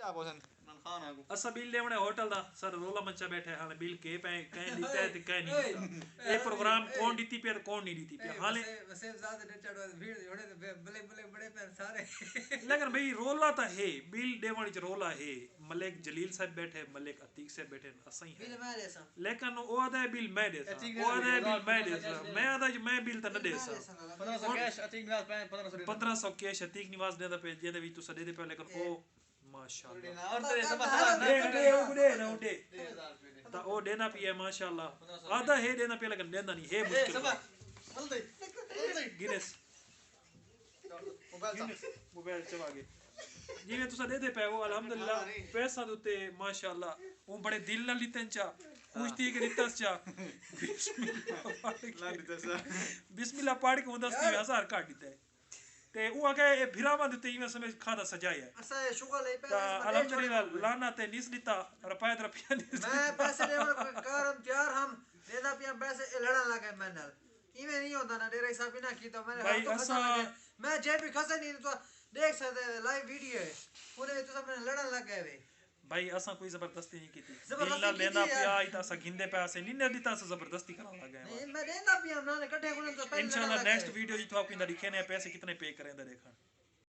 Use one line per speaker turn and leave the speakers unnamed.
क्या बोलन मन खाना को
असा बिल देवणे होटल दा सर रोला मचा बैठे हाले बिल के पे कहीं दिता है ते कहीं नहीं दिता ए प्रोग्राम कौन दीती पे कौन नहीं दीती पे हाले
वैसे ज्यादा ने चढ़वा भीड़ जोड़े ते बले बले बड़े पैर सारे
लेकिन भाई रोला तो है बिल देवणी च रोला है मलिक जलील साहब बैठे मलिक अतीक साहब बैठे असा ही
बिल मैं देसा
लेकिन ओ आदा बिल मैं देसा ओ आदा बिल मैं देसा मैं आदा मैं बिल तो न देसा
1500 कैश अतीक निवास
1500 कैश अतीक निवास देदा पे जेदे भी तू दे दे पे लेकिन ओ माशाल्लाह
और तेरे सब
दे ना उठे ता ओ देना पिए माशाल्लाह आधा है देना पे लेकिन देना नहीं है मुश्किल
जल्दी
गिनेस मोबाइल चला गए जिवें तुसा दे पे वो अल्हम्दुलिल्लाह पैसा दुते माशाल्लाह वो बड़े दिल नाल लितन चा पूछती के दितस चा बिस्मिल्लाह पढ़ के 10,000 काट दिता है ते वो आगे भिरावा देते इवें समय खादा सजाया
असा शुगर ले
ता अल्हम्दुलिल्लाह लाना ते निस लिता रुपया
मैं पैसे देवन करम तैयार हम देदा पिया पैसे लड़न लगे मैं नाल इवें नहीं होता ना डेरे हिसाब बिना की तो मैंने
भाई असा
मैं जे भी खसे नहीं तो देख सकते लाइव वीडियो है पूरे तो सब मैंने लड़न लग गए वे
भाई असा कोई जबरदस्ती नहीं की थी दिल ना लेना पिया इता सा गिंदे पैसे नहीं दिता सा जबरदस्ती करा लगे
नहीं मैं देंदा पिया ना इकट्ठे कोने तो पहले
इंशाल्लाह नेक्स्ट वीडियो जी तो आपको इंदा दिखे ने पैसे कितने पे करेंदा देखा